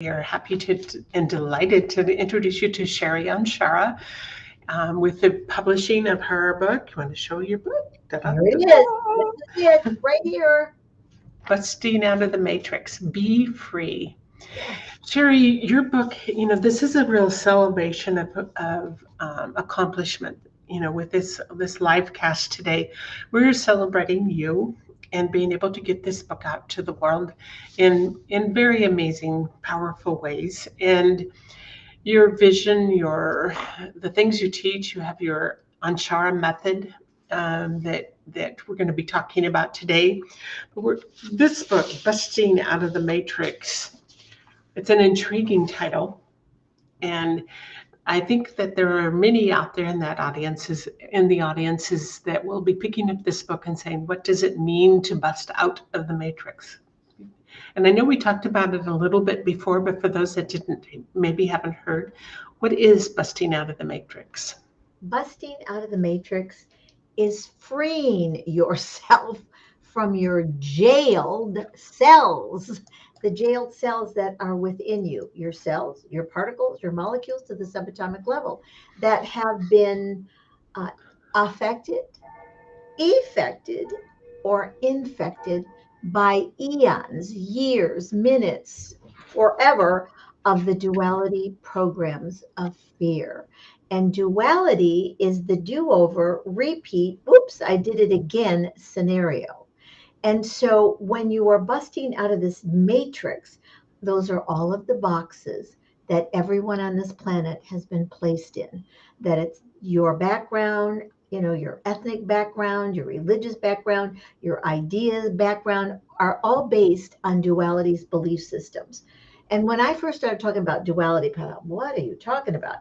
We are happy and delighted to introduce you to Sherry Anshara with the publishing of her book. You want to show your book? Here it is. This is it right here. Busting Out of the Matrix. Be Free. Yes. Sherry, your book, this is a real celebration of accomplishment. With this live cast today, we're celebrating you and being able to get this book out to the world in very amazing, powerful ways. And your vision, the things you teach, you have your Anshara method that we're going to be talking about today. But this book, Busting Out of the Matrix, it's an intriguing title, and I think that there are many out there in the audiences that will be picking up this book and saying, "What does it mean to bust out of the matrix?" And I know we talked about it a little bit before, but for those that maybe haven't heard, what is busting out of the matrix? Busting out of the matrix is freeing yourself from your jailed cells, the jailed cells that are within you, your cells, your particles, your molecules to the subatomic level that have been uh, affected, affected, or infected by eons, years, minutes, forever of the duality programs of fear. And duality is the do over, repeat, oops, I did it again scenario. And so when you are busting out of this matrix, those are all of the boxes that everyone on this planet has been placed in. That it's your background, your ethnic background, your religious background, your ideas background are all based on duality's belief systems. And when I first started talking about duality, I thought, what are you talking about?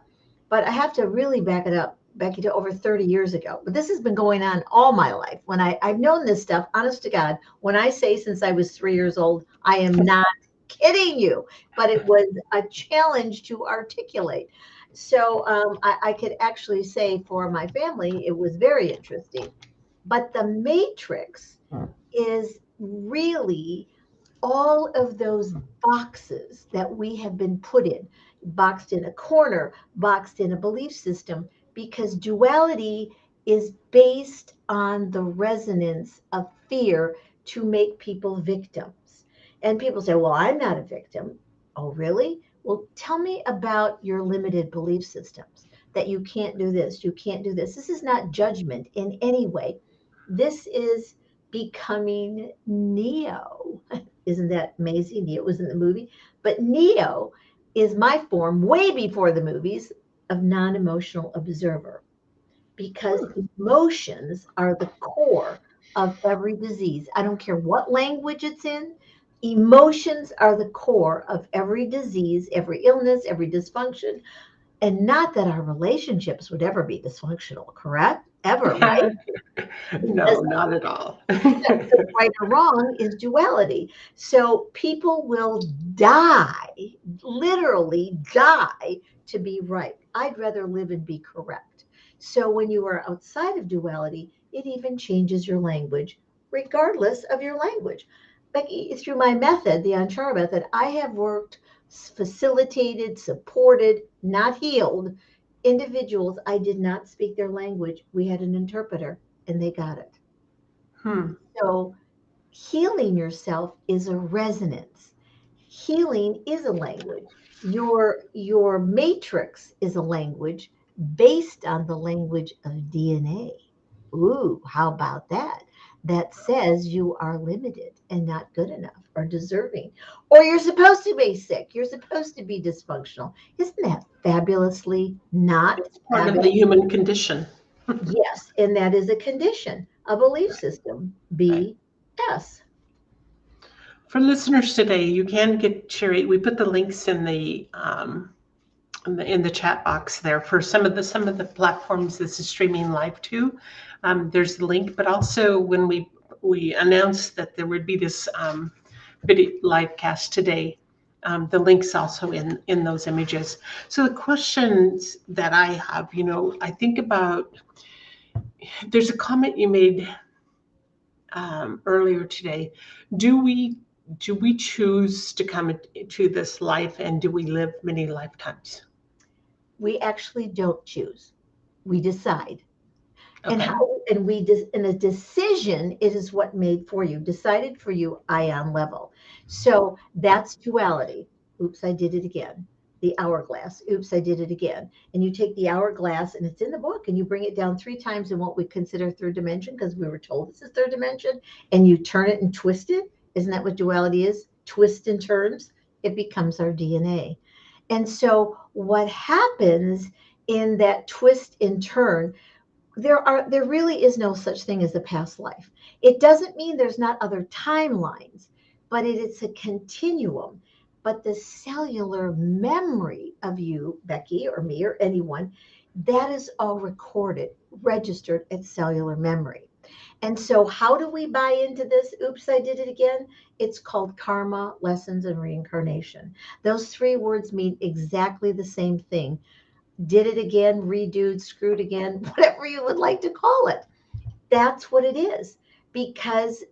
But I have to really back it up, Becky, to over 30 years ago. But this has been going on all my life. When I've known this stuff, honest to God, when I say since I was 3 years old, I am not kidding you. But it was a challenge to articulate. So I could actually say for my family, it was very interesting. But the matrix is really all of those boxes that we have been put in, boxed in a corner, boxed in a belief system, because duality is based on the resonance of fear to make people victims. And people say, well, I'm not a victim. Oh, really? Well, tell me about your limited belief systems that you can't do this, you can't do this. This is not judgment in any way. This is becoming Neo. Isn't that amazing? Neo was in the movie. But Neo is my form, way before the movies, of non emotional observer because emotions are the core of every disease. I don't care what language it's in, emotions are the core of every disease, every illness, every dysfunction. And not that our relationships would ever be dysfunctional, correct? Ever, right? No, not at all. Right or wrong is duality. So people will die, literally die to be right. I'd rather live and be correct. So when you are outside of duality, it even changes your language, regardless of your language. Becky, through my method, the Anshara method, I have worked, facilitated, supported, not healed individuals. I did not speak their language. We had an interpreter and they got it. Hmm. So healing yourself is a resonance. Healing is a language. Your matrix is a language based on the language of DNA. Ooh, how about that? That says you are limited and not good enough or deserving. Or you're supposed to be sick. You're supposed to be dysfunctional. Isn't that fabulously not It's part of the fabulous? human condition. Yes, and that is a condition, a belief system. BS. For listeners today, you can get Sherry. We put the links in the chat box there for some of the platforms this is streaming live to. There's the link, but also when we announced that there would be this video live cast today, the links also in those images. So the questions that I have, I think about. There's a comment you made earlier today. Do we do we choose to come into this life, and do we live many lifetimes? We actually don't choose. We decide. And Okay. in a decision, it is what made for you, decided for you, ion level. So that's duality. Oops, I did it again. The hourglass. Oops, I did it again. And you take the hourglass, and it's in the book, and you bring it down 3 times in what we consider third dimension, because we were told this is third dimension, and you turn it and twist it. Isn't that what duality is? Twist and turns. It becomes our DNA. And so what happens in that twist and turn, there really is no such thing as a past life. It doesn't mean there's not other timelines, but it's a continuum. But the cellular memory of you, Becky, or me, or anyone, that is all recorded, registered at cellular memory. And so how do we buy into this? Oops, I did it again. It's called karma, lessons, and reincarnation. Those 3 words mean exactly the same thing. Did it again, redoed, screwed again, whatever you would like to call it. That's what it is. Because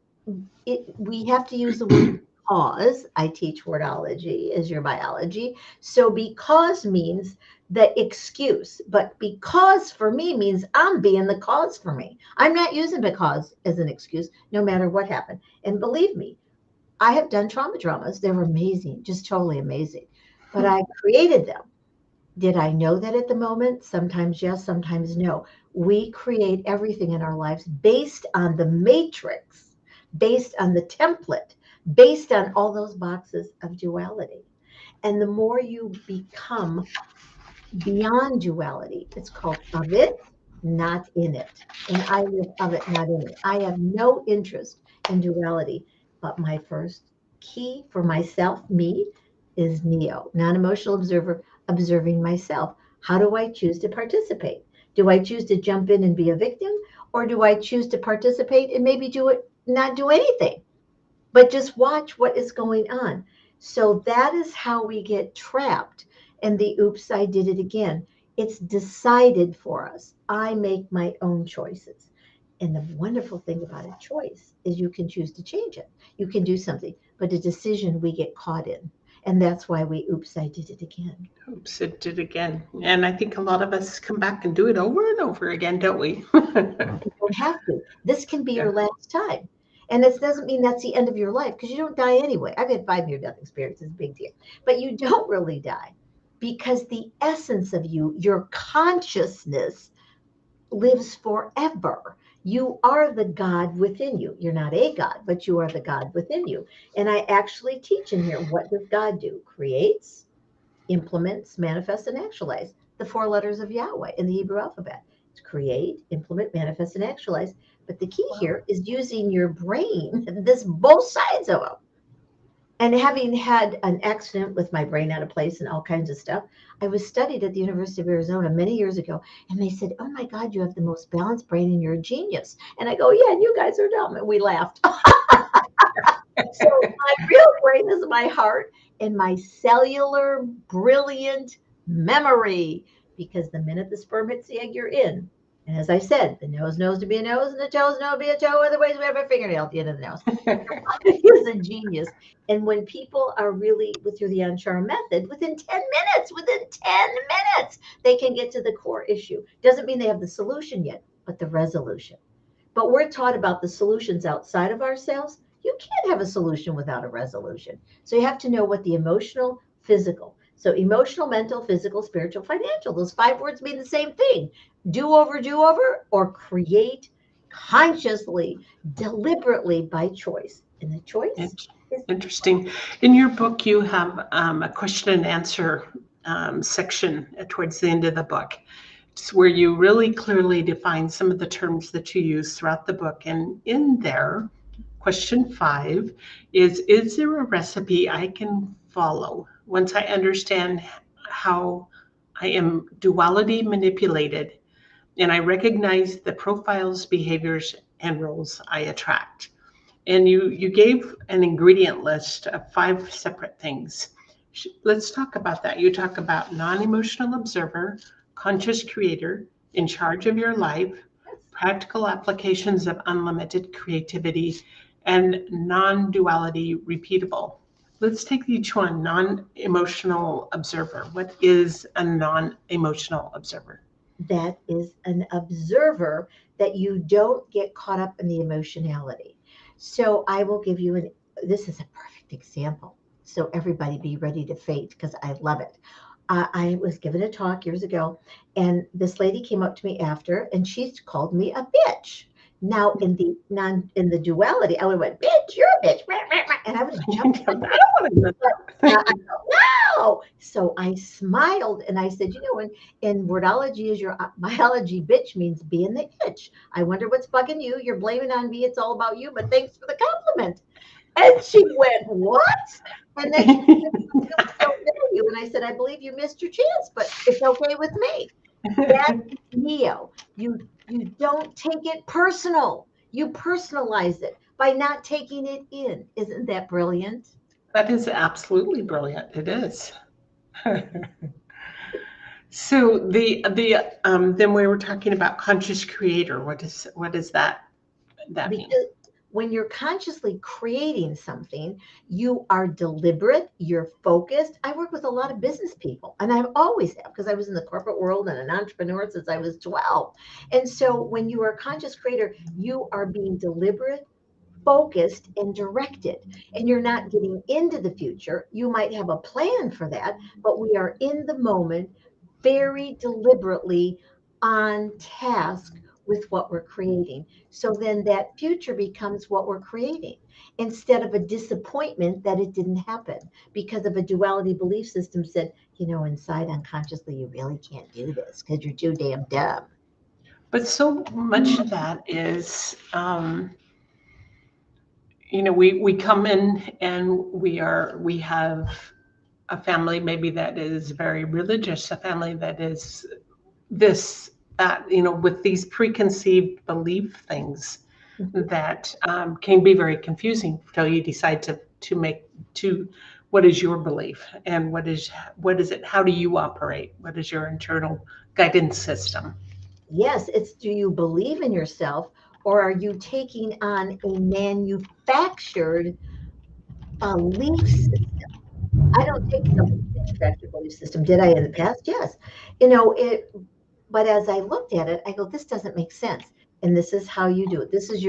we have to use the word because. I teach wordology as your biology. So because means the excuse, but because for me means I'm being the cause for me. I'm not using because as an excuse, no matter what happened. And believe me, I have done trauma dramas. They're amazing, just totally amazing. But I created them. Did I know that at the moment? Sometimes yes, sometimes no. We create everything in our lives based on the matrix, based on the template, based on all those boxes of duality. And the more you become beyond duality, it's called of it, not in it. And I live of it, not in it. I have no interest in duality, but my first key for myself, me, is Neo, non emotional observer, observing myself. How do I choose to participate? Do I choose to jump in and be a victim? Or do I choose to participate and maybe do it, not do anything, but just watch what is going on? So that is how we get trapped. And the oops, I did it again. It's decided for us. I make my own choices. And the wonderful thing about a choice is you can choose to change it. You can do something, but a decision we get caught in. And that's why we oops, I did it again. Oops, it did again. And I think a lot of us come back and do it over and over again, don't we? You don't have to. This can be Yeah. your last time. And it doesn't mean that's the end of your life because you don't die anyway. I've had 5 near-death experiences, big deal. But you don't really die because the essence of you, your consciousness, lives forever. You are the God within you. You're not a God, but you are the God within you. And I actually teach in here, what does God do? Creates, implements, manifest, and actualize. The 4 letters of Yahweh in the Hebrew alphabet. It's create, implement, manifest, and actualize. But the key Wow. here is using your brain, this both sides of them. And having had an accident with my brain out of place and all kinds of stuff, I was studied at the University of Arizona many years ago, and they said, "Oh my God, you have the most balanced brain and you're a genius." And I go, "Yeah, and you guys are dumb." And we laughed. So my real brain is my heart and my cellular brilliant memory. Because the minute the sperm hits the egg, you're in. And as I said, the nose knows to be a nose and the toes know to be a toe. Otherwise, we have a fingernail at the end of the nose. Is a genius. And when people are really through the Anshara method, within 10 minutes, they can get to the core issue. Doesn't mean they have the solution yet, but the resolution. But we're taught about the solutions outside of ourselves. You can't have a solution without a resolution. So you have to know what the emotional, physical. So emotional, mental, physical, spiritual, financial. Those 5 words mean the same thing. Do over, or create consciously, deliberately by choice. And the choice It's is interesting. In your book, you have a question and answer section towards the end of the book. It's where you really clearly define some of the terms that you use throughout the book. And in there, question 5 is there a recipe I can follow once I understand how I am duality manipulated and I recognize the profiles, behaviors, and roles I attract? And you gave an ingredient list of 5 separate things. Let's talk about that. You talk about non-emotional observer, conscious creator, in charge of your life, yes. practical applications of unlimited creativity, and non-duality repeatable. Let's take each one. Non-emotional observer. What is a non-emotional observer? That is an observer that you don't get caught up in the emotionality. So I will give you this is a perfect example. So everybody be ready to faint because I love it. I was given a talk years ago, and this lady came up to me after, and she called me a bitch. Now in the duality, I would have went, bitch, you're a bitch, and I was jumping. I don't want to know I that. thought, wow. So I smiled and I said, in wordology is your biology, bitch means being the itch. I wonder what's bugging you. You're blaming on me. It's all about you, but thanks for the compliment. And she went, what? And then she said, I don't know you. And I said, I believe you missed your chance, but it's okay with me. That's Neo. You don't take it personal. You personalize it by not taking it in. Isn't that brilliant? That is absolutely brilliant. It is. So then we were talking about conscious creator. What is that mean? Because when you're consciously creating something, you are deliberate, you're focused. I work with a lot of business people, and I've always have because I was in the corporate world and an entrepreneur since I was 12. And so when you are a conscious creator, you are being deliberate, focused, and directed. And you're not getting into the future. You might have a plan for that, but we are in the moment, very deliberately on task with what we're creating. So then that future becomes what we're creating instead of a disappointment that it didn't happen because of a duality belief system said, inside unconsciously, you really can't do this because you're too damn dumb. But so much of that is, we come in and we have a family maybe that is very religious, a family that is this, that, with these preconceived belief things Mhm. that can be very confusing until you decide to what is your belief and what is it? How do you operate? What is your internal guidance system? Yes, it's do you believe in yourself or are you taking on a manufactured belief system? I don't take somebody's manufactured belief system. Did I in the past? Yes. It, but as I looked at it, I go, this doesn't make sense. And this is how you do it. This is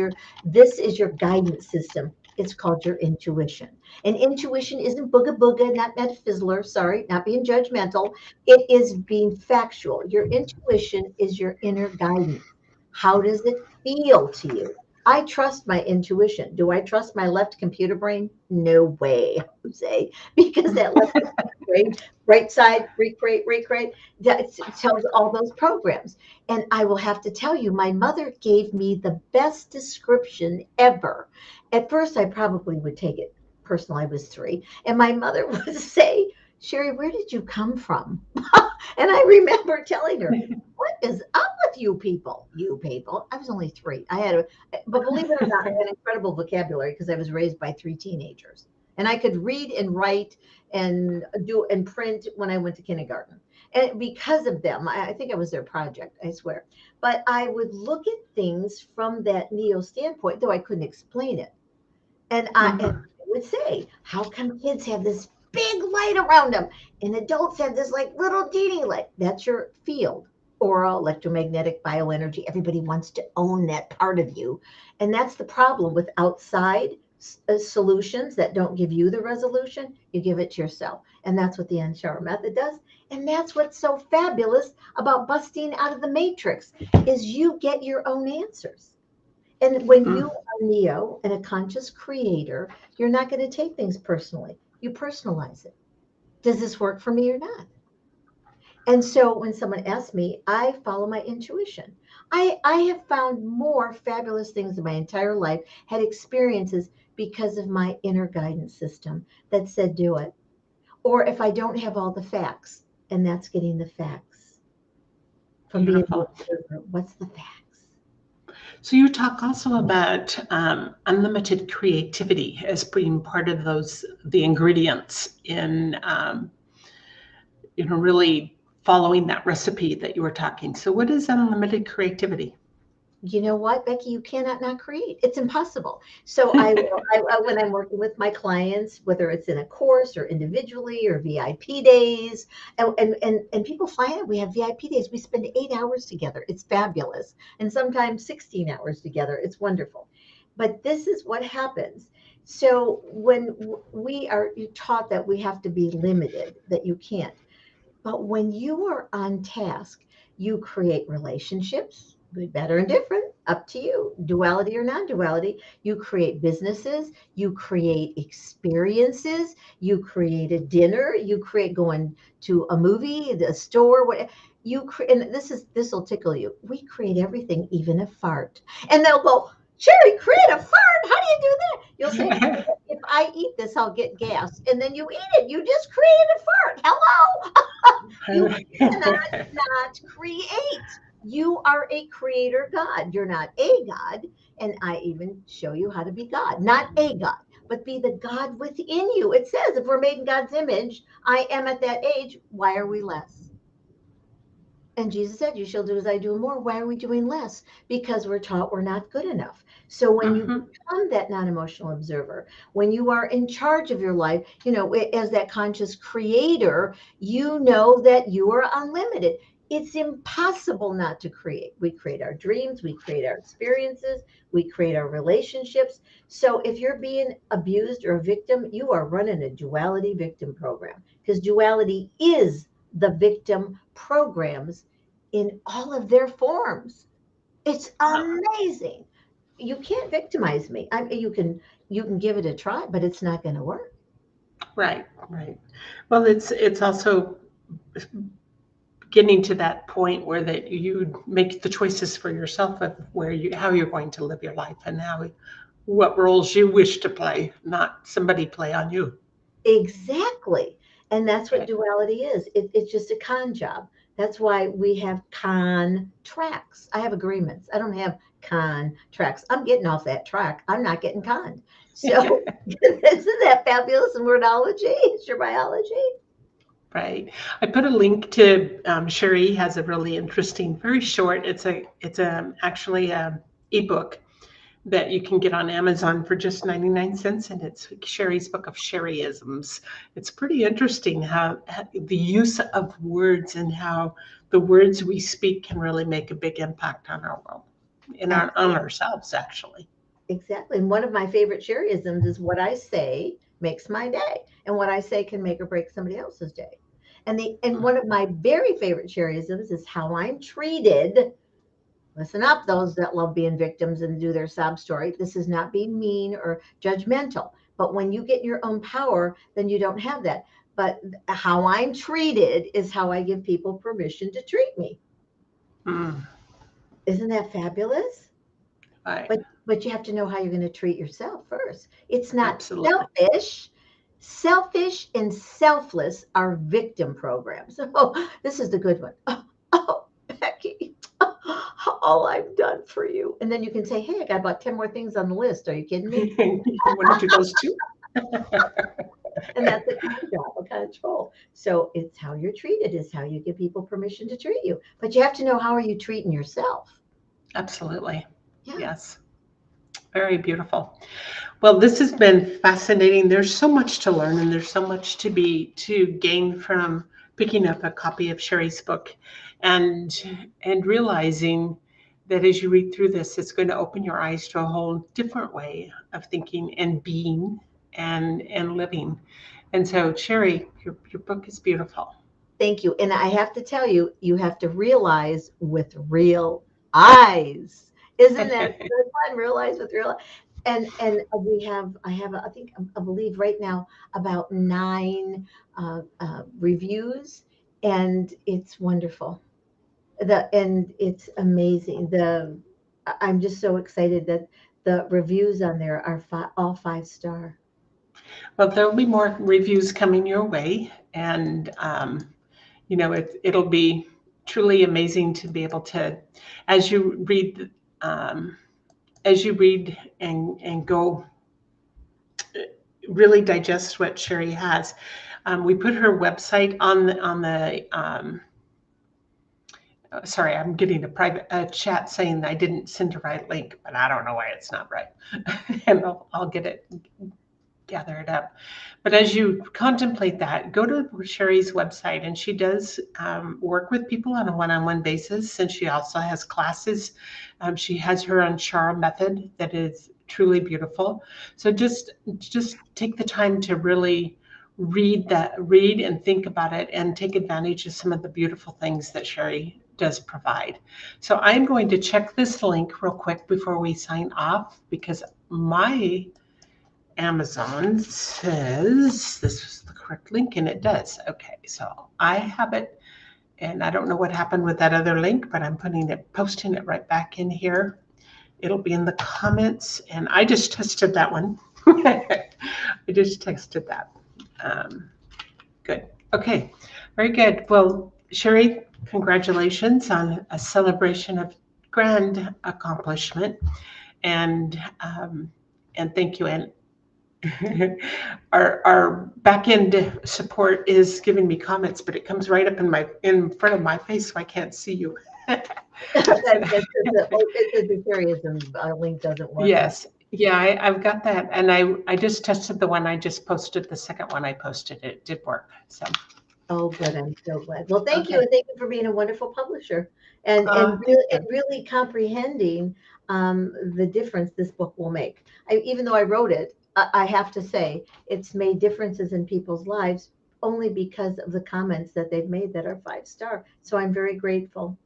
your guidance system. It's called your intuition. And intuition isn't booga booga, not metaphysler, sorry, not being judgmental. It is being factual. Your intuition is your inner guidance. How does it feel to you? I trust my intuition. Do I trust my left computer brain? No way, Jose, because that left brain, right side, recreate, that tells all those programs. And I will have to tell you, my mother gave me the best description ever. At first, I probably would take it personal. I was 3. And my mother would say, Sherry, where did you come from? And I remember telling her, what is up with you people? You people. I was only 3. But believe it or not, I had incredible vocabulary because I was raised by 3 teenagers. And I could read and write and do and print when I went to kindergarten. And because of them, I think I was their project, I swear. But I would look at things from that neo standpoint, though I couldn't explain it. And I Mhm. would say, how come kids have this big light around them and adults have this like little teeny light? That's your field. Aura, electromagnetic, bioenergy. Everybody wants to own that part of you. And that's the problem with outside solutions that don't give you the resolution. You give it to yourself. And that's what the Anshara method does. And that's what's so fabulous about busting out of the matrix is you get your own answers. And when you Mm. are Neo and a conscious creator, you're not going to take things personally. You personalize it. Does this work for me or not? And so when someone asks me, I follow my intuition. I have found more fabulous things in my entire life, had experiences because of my inner guidance system that said, do it. Or if I don't have all the facts, and that's getting the facts from being the Beautiful. observer. What's the facts? So you talk also about unlimited creativity as being part of the ingredients in, really following that recipe that you were talking. So what is unlimited creativity? you know what, Becky, you cannot not create. It's impossible. So when I'm working with my clients, whether it's in a course or individually or VIP days, and people find out we have VIP days. We spend 8 hours together. It's fabulous, and sometimes 16 hours together. It's wonderful. But this is what happens. So when we are taught that we have to be limited, that you can't. But when you are on task, you create relationships, good, better, and different, up to you, duality or non duality. You create businesses, you create experiences, you create a dinner, you create going to a movie, the store, what you create. And this will tickle you. We create everything, even a fart. And they'll go, Sherry, create a fart. How do you do that? You'll say, if I eat this, I'll get gas. And then you eat it. You just created a fart. Hello. You cannot not create. You are a creator God. You're not a God. And I even show you how to be God, not a God, but be the God within you. It says if we're made in God's image, I am at that age. Why are we less? And Jesus said, you shall do as I do more. Why are we doing less? Because we're taught we're not good enough. So when you Mhm. become that non-emotional observer, when you are in charge of your life, as that conscious creator, you know that you are unlimited. It's impossible not to create. We create our dreams, we create our experiences, we create our relationships. So if you're being abused or a victim, you are running a duality victim program because duality is the victim programs in all of their forms. It's amazing. You can't victimize me. You can give it a try, but it's not going to work. Right, right. Well, it's also getting to that point where that you make the choices for yourself of where you how you're going to live your life and how what roles you wish to play, not somebody play on you. Exactly. And that's what Right. duality is. It's just a con job. That's why we have contracts. I have agreements. I don't have contracts. I'm getting off that track. I'm not getting conned. So isn't that fabulous in wordology? It's your biology. Right. I put a link to Sherry has a really interesting, very short. It's actually a ebook that you can get on Amazon for just 99 cents, and it's Sherry's book of Sherryisms. It's pretty interesting how the use of words and how the words we speak can really make a big impact on our world, on Absolutely. ourselves actually. Exactly. And one of my favorite Sherryisms is what I say makes my day. And what I say can make or break somebody else's day. And one of my very favorite Sherryisms is how I'm treated. Listen up, those that love being victims and do their sob story. This is not being mean or judgmental. But when you get your own power, then you don't have that. But how I'm treated is how I give people permission to treat me. Mm, Isn't that fabulous? right. But you have to know how you're going to treat yourself first. It's not Absolutely. selfish. Selfish and selfless are victim programs. Oh, this is the good one. Oh, Becky, all I've done for you. And then you can say, hey, I got about 10 more things on the list. Are you kidding me? You want to do those too? And that's a kind job, a control. So it's how you're treated is how you give people permission to treat you. But you have to know how are you treating yourself? Absolutely. Yeah. Yes. Very beautiful. Well, this has been fascinating. There's so much to learn and there's so much to gain from picking up a copy of Sherry's book and realizing that as you read through this, it's going to open your eyes to a whole different way of thinking and being and living. And so, Sherry, your book is beautiful. Thank you. And I have to tell you, you have to realize with real eyes. Isn't that a good one? Realize with real I think I believe right now about 9 reviews, and it's wonderful. And it's amazing. I'm just so excited that the reviews on there are all 5 star. Well, there'll be more reviews coming your way, and it'll be truly amazing to be able to, as you read, um, as you read and go really digest what Sherry has. We put her website on the Sorry, I'm getting a private chat saying I didn't send the right link, but I don't know why it's not right. And I'll get it, gather it up. But as you contemplate that, go to Sherry's website, and she does work with people on a one-on-one basis, and she also has classes. She has her Anshara method that is truly beautiful. So just take the time to really read and think about it, and take advantage of some of the beautiful things that Sherry does provide. So I'm going to check this link real quick before we sign off, because my Amazon says this was the correct link, and it does. Okay, so I have it, and I don't know what happened with that other link, but I'm posting it right back in here. It'll be in the comments, and I just tested that one. I just texted that. Um, Good. Okay, very good. Well, Sherry, congratulations on a celebration of grand accomplishment, and thank you. And our back end support is giving me comments, but it comes right up in front of my face, so I can't see you. That's it's a curious and link doesn't work right. Yes. Yeah, I've got that. And I just tested the one I just posted, the second one I posted. It did work. So, Oh, good. I'm so glad. Well, thank you, okay. and thank you for being a wonderful publisher Thank and you. really comprehending the difference this book will make. Even though I wrote it, I have to say it's made differences in people's lives only because of the comments that they've made that are 5-star. So I'm very grateful.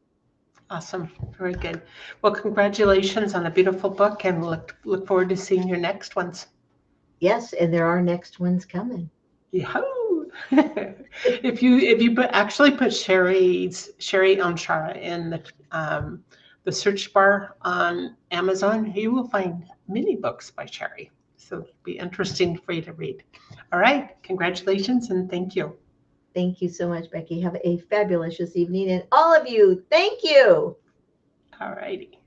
Awesome. Very good. Well, congratulations on a beautiful book, and look forward to seeing your next ones. Yes, and there are next ones coming. Yahoo! If you actually put Sherry Anshara in the search bar on Amazon, you will find many books by Sherry. So it'll be interesting for you to read. All right. Congratulations and thank you. Thank you so much, Becky. Have a fabulous evening, and all of you, thank you. All righty.